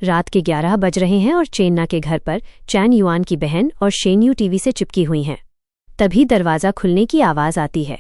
रात के 11 बज रहे हैं और चेन्ना के घर पर चैन युआन की बहन और शेन्यू टीवी से चिपकी हुई हैं। तभी दरवाज़ा खुलने की आवाज़ आती है।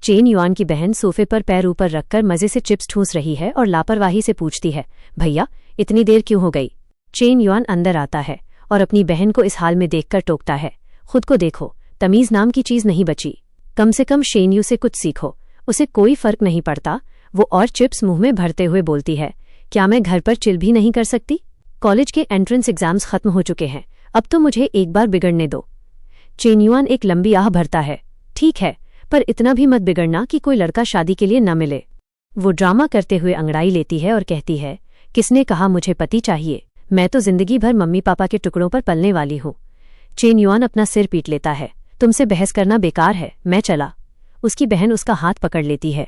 चेन युआन की बहन सोफे पर पैर ऊपर रखकर मज़े से चिप्स ठूंस रही है और लापरवाही से पूछती है, भैया इतनी देर क्यों हो गई? चेन युआन अंदर आता है और अपनी बहन को इस हाल में देखकर टोकता है, खुद को देखो, तमीज़ नाम की चीज़ नहीं बची। कम से कम शेन्यू से कुछ सीखो, उसे कोई फर्क नहीं पड़ता। वो और चिप्स मुंह में भरते हुए बोलती है, क्या मैं घर पर चिल भी नहीं कर सकती? कॉलेज के एंट्रेंस एग्जाम्स खत्म हो चुके हैं, अब तो मुझे एक बार बिगड़ने दो। चेन युआन एक लंबी आह भरता है, ठीक है, पर इतना भी मत बिगड़ना कि कोई लड़का शादी के लिए न मिले। वो ड्रामा करते हुए अंगड़ाई लेती है और कहती है, किसने कहा मुझे पति चाहिए? मैं तो जिंदगी भर मम्मी पापा के टुकड़ों पर पलने वाली हूँ। चेन युआन अपना सिर पीट लेता है, तुमसे बहस करना बेकार है, मैं चला। उसकी बहन उसका हाथ पकड़ लेती है,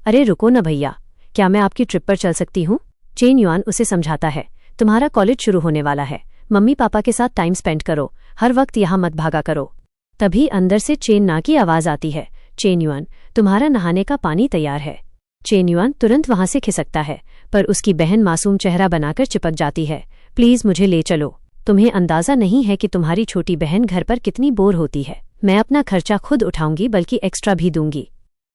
अरे रुको न भैया, क्या मैं आपकी ट्रिप पर चल सकती हूँ? चेन युआन उसे समझाता है, तुम्हारा कॉलेज शुरू होने वाला है, मम्मी पापा के साथ टाइम स्पेंड करो, हर वक्त यहाँ मत भागा करो। तभी अंदर से चेन ना की आवाज़ आती है, चेन युआन तुम्हारा नहाने का पानी तैयार है। चेन युआन तुरंत वहां से खिसकता है, पर उसकी बहन मासूम चेहरा बनाकर चिपक जाती है, प्लीज़ मुझे ले चलो, तुम्हें अंदाज़ा नहीं है कि तुम्हारी छोटी बहन घर पर कितनी बोर होती है। मैं अपना खर्चा खुद उठाऊंगी, बल्कि एक्स्ट्रा भी दूंगी।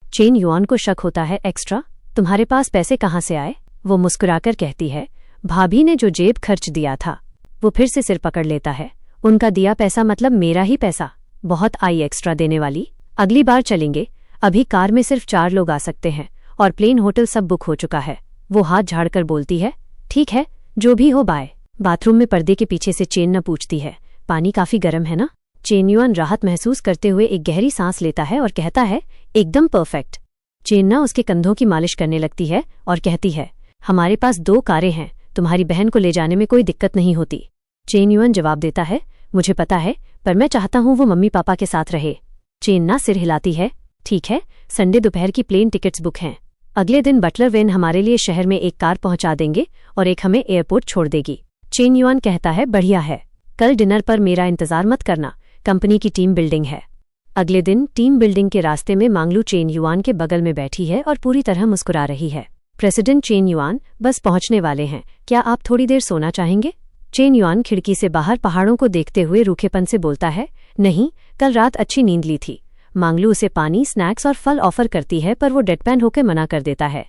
चेन युआन को शक होता है, एक्स्ट्रा? तुम्हारे पास पैसे कहाँ से आए? वो मुस्कुराकर कहती है, भाभी ने जो जेब खर्च दिया था। वो फिर से सिर पकड़ लेता है, उनका दिया पैसा मतलब मेरा ही पैसा? बहुत आई एक्स्ट्रा देने वाली, अगली बार चलेंगे, अभी कार में सिर्फ 4 लोग आ सकते हैं और प्लेन होटल सब बुक हो चुका है। वो हाथ झाड़कर बोलती है, ठीक है, जो भी हो, बाय। बाथरूम में पर्दे के पीछे से चेन न पूछती है, पानी काफी गर्म है ना? चेन युआन राहत महसूस करते हुए एक गहरी सांस लेता है और कहता है, एकदम परफेक्ट। चेन्ना उसके कंधों की मालिश करने लगती है और कहती है, हमारे पास 2 कारें हैं, तुम्हारी बहन को ले जाने में कोई दिक्कत नहीं होती। चेन युआन जवाब देता है, मुझे पता है, पर मैं चाहता हूँ वो मम्मी पापा के साथ रहे। चेन्ना सिर हिलाती है, ठीक है, संडे दोपहर की प्लेन टिकट्स बुक हैं। अगले दिन बटलर वैन हमारे लिए शहर में एक कार पहुंचा देंगे और एक हमें एयरपोर्ट छोड़ देगी। चेन युआन कहता है, बढ़िया है, कल डिनर पर मेरा इंतजार मत करना, कंपनी की टीम बिल्डिंग है। अगले दिन टीम बिल्डिंग के रास्ते में मांगलू चेन युआन के बगल में बैठी है और पूरी तरह मुस्कुरा रही है। प्रेसिडेंट चेन युआन, बस पहुंचने वाले हैं, क्या आप थोड़ी देर सोना चाहेंगे? चेन युआन खिड़की से बाहर पहाड़ों को देखते हुए रूखेपन से बोलता है, नहीं, कल रात अच्छी नींद ली थी। मांगलू उसे पानी, स्नैक्स और फल ऑफर करती है, पर वो डेडपैन होकर मना कर देता है।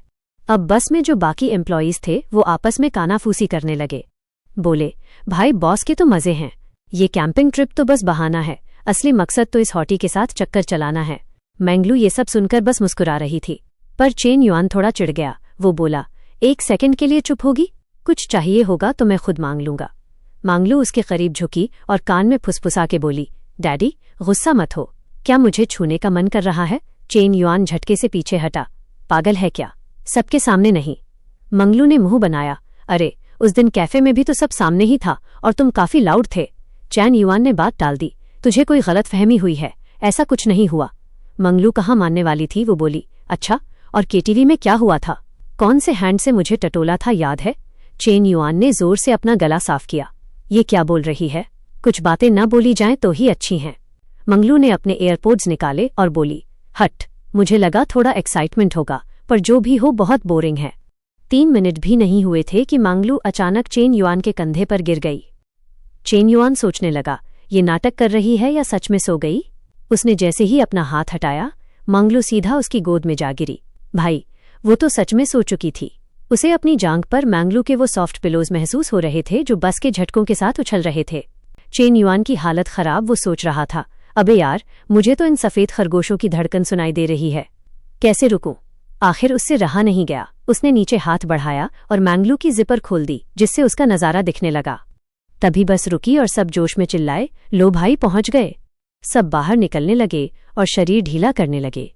अब बस में जो बाकी एम्प्लॉयज थे वो आपस में कानाफूसी करने लगे। बोले, भाई बॉस के तो मजे हैं, ये कैंपिंग ट्रिप तो बस बहाना है, असली मकसद तो इस हॉटी के साथ चक्कर चलाना है। मैंगलू ये सब सुनकर बस मुस्कुरा रही थी, पर चेन युआन थोड़ा चिढ़ गया। वो बोला, 1 सेकंड के लिए चुप होगी? कुछ चाहिए होगा तो मैं खुद मांग लूंगा। मांगलू उसके करीब झुकी और कान में फुसफुसा के बोली, डैडी गुस्सा मत हो, क्या मुझे छूने का मन कर रहा है? चेन युआन झटके से पीछे हटा, पागल है क्या? सबके सामने नहीं। मंगलू ने मुंह बनाया, अरे उस दिन कैफे में भी तो सब सामने ही था और तुम काफी लाउड थे। चेन युआन ने बात टाल दी, तुझे कोई गलतफहमी हुई है, ऐसा कुछ नहीं हुआ। मंगलू कहाँ मानने वाली थी, वो बोली, अच्छा, और केटीवी में क्या हुआ था? कौन से हैंड से मुझे टटोला था, याद है? चेन युआन ने जोर से अपना गला साफ किया, ये क्या बोल रही है? कुछ बातें न बोली जाएं तो ही अच्छी हैं। मंगलू ने अपने एयरपोर्ट्स निकाले और बोली, हट, मुझे लगा थोड़ा एक्साइटमेंट होगा, पर जो भी हो बहुत बोरिंग है। 3 मिनट भी नहीं हुए थे कि मंगलू अचानक चेन युआन के कंधे पर गिर गई। चेन युआन सोचने लगा, ये नाटक कर रही है या सच में सो गई? उसने जैसे ही अपना हाथ हटाया, मंगलू सीधा उसकी गोद में जा गिरी। भाई, वो तो सच में सो चुकी थी। उसे अपनी जांघ पर मंगलू के वो सॉफ्ट पिलोज महसूस हो रहे थे जो बस के झटकों के साथ उछल रहे थे। चेन युआन की हालत खराब, वो सोच रहा था, अबे यार, मुझे तो इन सफेद खरगोशों की धड़कन सुनाई दे रही है, कैसे रुकूं? आखिर उससे रहा नहीं गया, उसने नीचे हाथ बढ़ाया और मंगलू की जिपर खोल दी, जिससे उसका नजारा दिखने लगा। तभी बस रुकी और सब जोश में चिल्लाए, लो भाई, पहुंच गए। सब बाहर निकलने लगे और शरीर ढीला करने लगे।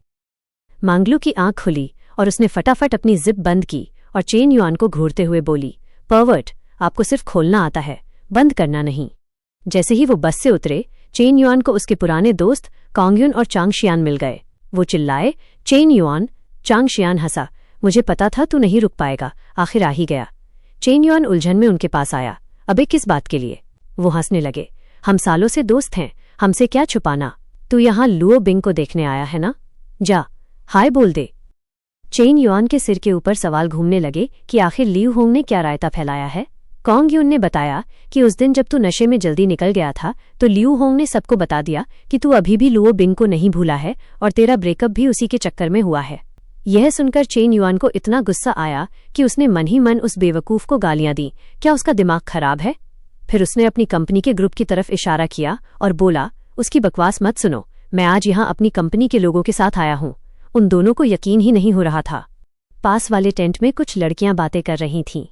मंगलू की आंख खुली और उसने फटाफट अपनी जिप बंद की और चेन युआन को घूरते हुए बोली, परवर्ट, आपको सिर्फ खोलना आता है, बंद करना नहीं। जैसे ही वो बस से उतरे, चेन युआन को उसके पुराने दोस्त कांगयुन और चांगशियान मिल गए। वो चिल्लाए, चेन युआन। चांगशियान हंसा, मुझे पता था तू नहीं रुक पाएगा, आखिर आ ही गया। चेन युआन उलझन में उनके पास आया, अबे किस बात के लिए? वो हंसने लगे, हम सालों से दोस्त हैं, हमसे क्या छुपाना? तू यहाँ लुओ बिंग को देखने आया है ना, जा हाय बोल दे। चेन युआन के सिर के ऊपर सवाल घूमने लगे कि आखिर लियू होंग ने क्या रायता फैलाया है। कॉन्ग यून ने बताया कि उस दिन जब तू नशे में जल्दी निकल गया था तो लिू होंग ने सबको बता दिया कि तू अभी भी लुओ बिंग को नहीं भूला है और तेरा ब्रेकअप भी उसी के चक्कर में हुआ है। यह सुनकर चेन युआन को इतना गुस्सा आया कि उसने मन ही मन उस बेवकूफ़ को गालियां दी। क्या उसका दिमाग खराब है? फिर उसने अपनी कंपनी के ग्रुप की तरफ इशारा किया और बोला, उसकी बकवास मत सुनो, मैं आज यहाँ अपनी कंपनी के लोगों के साथ आया हूँ। उन दोनों को यकीन ही नहीं हो रहा था। पास वाले टेंट में कुछ लड़कियां बातें कर रही थीं।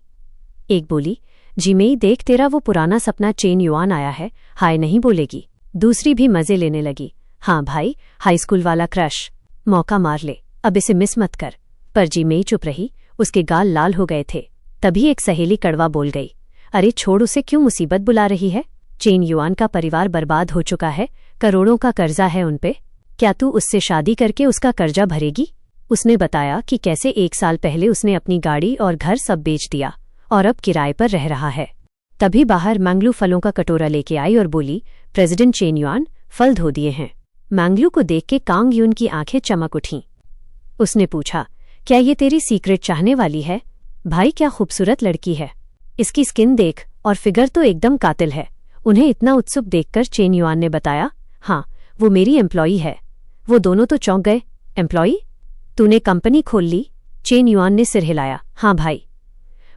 एक बोली, जिमेई देख तेरा वो पुराना सपना चेन युआन आया है, हाय नहीं बोलेगी। दूसरी भी मजे लेने लगी, हाँ भाई हाई स्कूल वाला क्रश, मौका मार ले, अब इसे मिस मत कर। पर जिमेई चुप रही, उसके गाल लाल हो गए थे। तभी एक सहेली कड़वा बोल गई, अरे छोड़, उसे क्यों मुसीबत बुला रही है? चेन युआन का परिवार बर्बाद हो चुका है, करोड़ों का कर्जा है उन पे, क्या तू उससे शादी करके उसका कर्जा भरेगी? उसने बताया कि कैसे 1 साल पहले उसने अपनी गाड़ी और घर सब बेच दिया और अब किराए पर रह रहा है। तभी बाहर मैंगलू फलों का कटोरा लेके आई और बोली, प्रेसिडेंट चेन युआन, फल धो दिए हैं। मैंगलू को देख के कांग यून की आंखें चमक उठीं। उसने पूछा, क्या ये तेरी सीक्रेट चाहने वाली है? भाई क्या खूबसूरत लड़की है, इसकी स्किन देख और फिगर तो एकदम कातिल है। उन्हें इतना उत्सुक देखकर चेन युआन ने बताया, हाँ वो मेरी एम्प्लॉई है। वो दोनों तो चौंक गए, एम्प्लॉई? तूने कंपनी खोल ली? चेन युआन ने सिर हिलाया, हाँ भाई।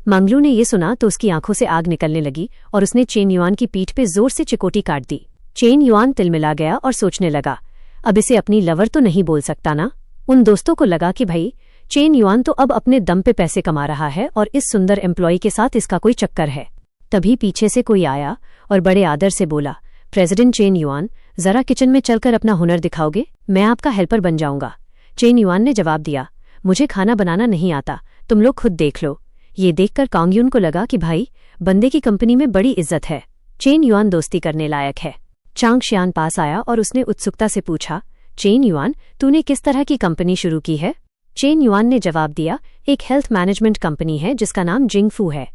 मंगलू ने ये सुना तो उसकी आंखों से आग निकलने लगी और उसने चेन युआन की पीठ पे जोर से चिकोटी काट दी। चेन युआन तिलमिला गया और सोचने लगा, अब इसे अपनी लवर तो नहीं बोल सकता ना। उन दोस्तों को लगा कि भाई चेन युआन तो अब अपने दम पे पैसे कमा रहा है और इस सुंदर एम्प्लॉई के साथ इसका कोई चक्कर है। तभी पीछे से कोई आया और बड़े आदर से बोला, प्रेसिडेंट चेन युआन, जरा किचन में चलकर अपना हुनर दिखाओगे? मैं आपका हेल्पर बन जाऊंगा। चेन युआन ने जवाब दिया, मुझे खाना बनाना नहीं आता, तुम लोग खुद देख लो। ये देखकर कांग यून को लगा कि भाई बंदे की कंपनी में बड़ी इज्जत है, चेन युआन दोस्ती करने लायक है। चांग शियान पास आया और उसने उत्सुकता से पूछा, चेन युआन, तूने किस तरह की कंपनी शुरू की है? चेन युआन ने जवाब दिया, एक हेल्थ मैनेजमेंट कंपनी है जिसका नाम जिंगफू है।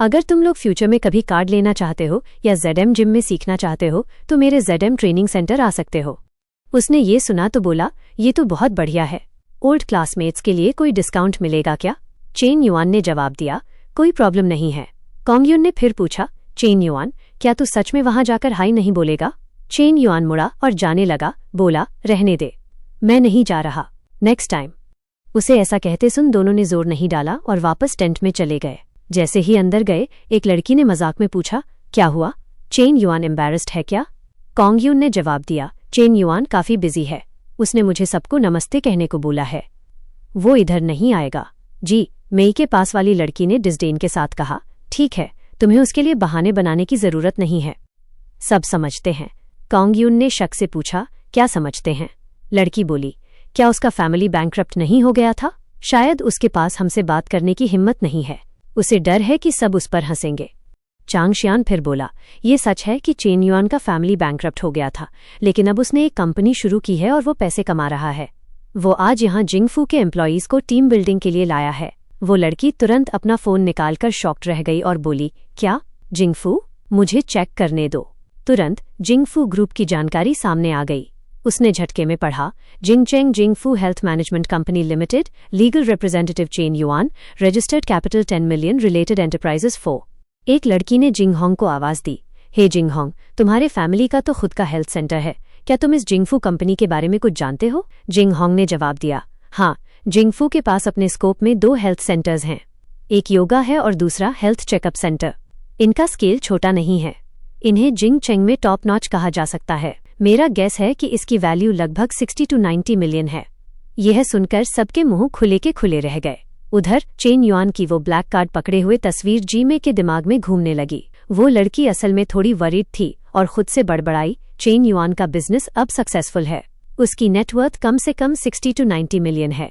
अगर तुम लोग फ्यूचर में कभी कार्ड लेना चाहते हो या ZM जिम में सीखना चाहते हो तो मेरे ZM ट्रेनिंग सेंटर आ सकते हो। उसने ये सुना तो बोला, ये तो बहुत बढ़िया है, ओल्ड क्लासमेट्स के लिए कोई डिस्काउंट मिलेगा क्या? चेन युआन ने जवाब दिया, कोई प्रॉब्लम नहीं है। कांग यून ने फिर पूछा, चेन युआन, क्या तू सच में वहां जाकर हाई नहीं बोलेगा? चेन युआन मुड़ा और जाने लगा, बोला, रहने दे, मैं नहीं जा रहा, नेक्स्ट टाइम। उसे ऐसा कहते सुन दोनों ने जोर नहीं डाला और वापस टेंट में चले गए। जैसे ही अंदर गए एक लड़की ने मजाक में पूछा, क्या हुआ? चेन युआन एम्बैरेस्ड है क्या? कांग यून ने जवाब दिया, चेन युआन काफी बिजी है, उसने मुझे सबको नमस्ते कहने को बोला है, वो इधर नहीं आएगा। जी, मेई के पास वाली लड़की ने डिस्डेन के साथ कहा, ठीक है, तुम्हें उसके लिए बहाने बनाने की जरूरत नहीं है, सब समझते हैं। कांग यून ने शक से पूछा, क्या समझते हैं? लड़की बोली, क्या उसका फैमिली बैंकरप्ट नहीं हो गया था? शायद उसके पास हमसे बात करने की हिम्मत नहीं है, उसे डर है कि सब उस पर हंसेंगे। चांग शियान फिर बोला, ये सच है कि चेन युआन का फैमिली बैंकरप्ट हो गया था, लेकिन अब उसने एक कंपनी शुरू की है और वो पैसे कमा रहा है। वो आज यहाँ जिंगफू के एम्प्लॉयीज को टीम बिल्डिंग के लिए लाया है। वो लड़की तुरंत अपना फोन निकालकर शॉक्ड रह गई और बोली, क्या जिंगफू? मुझे चेक करने दो। तुरंत जिंगफू ग्रुप की जानकारी सामने आ गई। उसने झटके में पढ़ा, Jingcheng Jingfu health management company limited, legal representative Chen Yuan, registered capital 10 million, related enterprises 4। एक लड़की ने जिंगहोंग को आवाज दी, हे जिंगहोंग, तुम्हारे फैमिली का तो खुद का हेल्थ सेंटर है, क्या तुम इस जिंगफू कंपनी के बारे में कुछ जानते हो? जिंगहोंग ने जवाब दिया, हाँ, जिंगफू के पास अपने स्कोप में 2 हेल्थ सेंटर्स हैं, एक योगा है और दूसरा हेल्थ चेकअप सेंटर। इनका स्केल छोटा नहीं है, इन्हें जिंगचेंग में टॉप नॉच कहा जा सकता है। मेरा गेस है कि इसकी वैल्यू लगभग 60 to 90 मिलियन है। यह सुनकर सबके मुंह खुले के खुले रह गए। उधर चेन युआन की वो ब्लैक कार्ड पकड़े हुए तस्वीर जीमे के दिमाग में घूमने लगी। वो लड़की असल में थोड़ी वरीड थी और खुद से बड़बड़ाई, चेन युआन का बिजनेस अब सक्सेसफुल है, उसकी नेटवर्थ कम से कम 60 to 90 मिलियन है।